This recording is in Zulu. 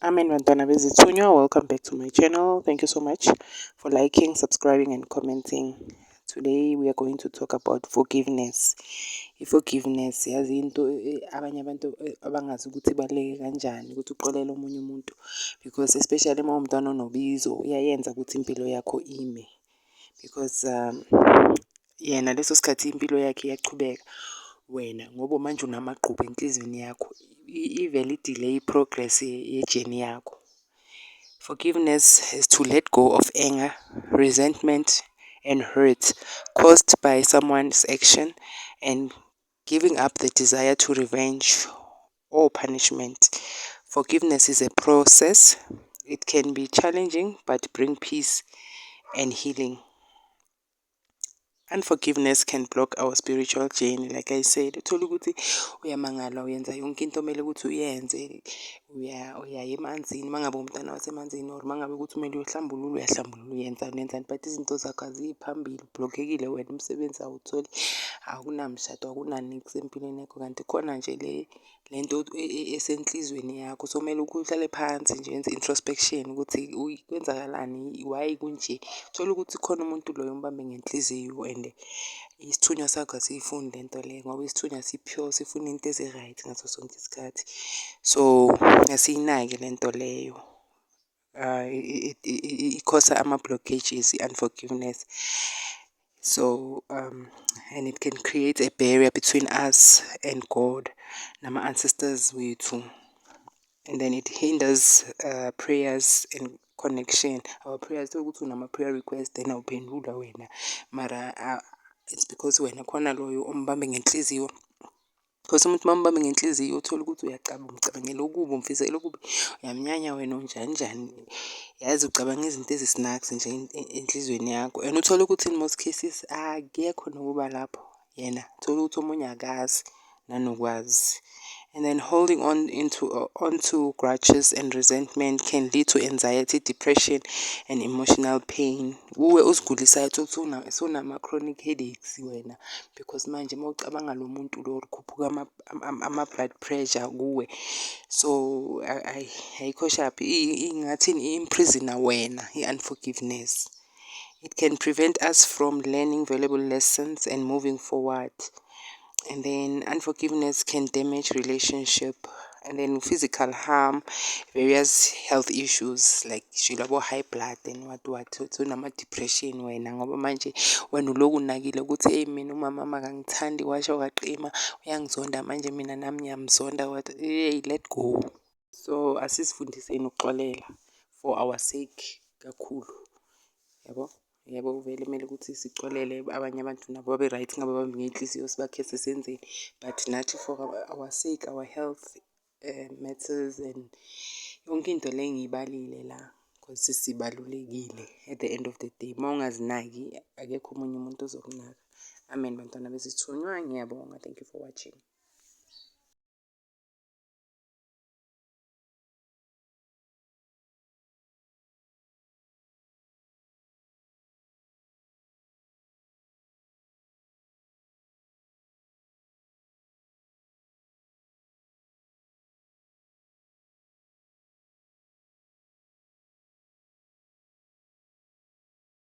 Amen bantwana bezithunywa, welcome back to my channel. Thank you so much for liking, subscribing and commenting. Today we are going to talk about forgiveness. I-forgiveness yazi into abanye abantu abangazi ukuthi ibaluleke kanjani ukuthi uxolele omunye umuntu, because especially uma umntwana onobizo uyayenza ukuthi impilo yakho ime, because yena leso sikhathi impilo yakhe iyachubeka, wena ngoba manje unamagqubu enhliziyweni yakho ivele i-delay progress yejeni yakho. Forgiveness is to let go of anger, resentment and hurt caused by someone's action and giving up the desire to revenge or punishment. Forgiveness is a process. It can be challenging but bring peace and healing. Unforgiveness can block our spiritual journey. Like I said, uthola ukuthi uyamangala uyenza yonke into omele ukuthi uyenze, uyaya emanzini mangabe umntana wasemanzini, or mangabe ukuthi kumele uyohlambulula uyahlambulula, uyenzani, but izinto zakho aziphambili, ublockekile wena, umsebenzi awutholi, akunamshado, akunaniksi empilweni yakho, kanti khona nje lento esenhlizweni yakho. So kumele uhlale phansi nje wenze introspection ukuthi kwenzakalani, why kunje. Uthola ukuthi khona umuntu loyo umbambe ngenhliziyo and isithunywa sakho asiyifuni lento leyo, ngoba isithunywa si-pure, sifuna into ezi-right ngaso sonke isikhathi. So asiyinaki lento leyo. Ikhosa ama-blockages, i-unforgiveness. So and it can create a barrier between us and God, nama ancestors wethu, and then it hinders prayers and connection. Our prayers, ukuthi unama-prayer request then awuphendula wena, mara it's because wena khona loyo ombambe ngenhliziyo. Because umuntu uma umbambe ngenhliziyo uthola ukuthi umcabangela okubi, umfisela okubi, uyamnyanya wena unjani, yazi ucabanga izinto ezisi-snacks nje enhlizweni yakho. And uthole ukuthi in most cases akekho nokuba lapho, yena uthola ukuthi omunye akazi nanokwazi. And then holding onto grudges and resentment can lead to anxiety, depression and emotional pain. Uwe uzigulisayo uthola ukuthi sunama-chronic headaches wena, because manje uma ucabanga lo muntu lo kukhuphuka ama-blood pressure kuwe. So ayikho sharp, ingathini, i-imprison-a wena i-unforgiveness. It can prevent us from learning valuable lessons and moving forward. And then unforgiveness can damage relationship, and then physical harm, various health issues like high blood and what. So nama-depression wena, ngoba manje wena uloku unakile ukuthi hey mina umama akangithandi, washo waqima, uyangizonda manje mina nami ngiyamzonda, what. Hey, let go. So asizifundiseni ukuxolela for our sake kakhulu, yabo. Yebo, vele kumele ukuthi sixolele abanye abantu nabo babe-right, ngababambe ngenhliziyo sibakhese senzeni, but nathi for our sake, our health matters and yonke into le engiyibalile la, because sibalulekile at the end of the day. Uma ungazinaki akekho omunye umuntu ozokunaka. Amen bantwana bezithunywa, ngiyabonga. Thank you for watching.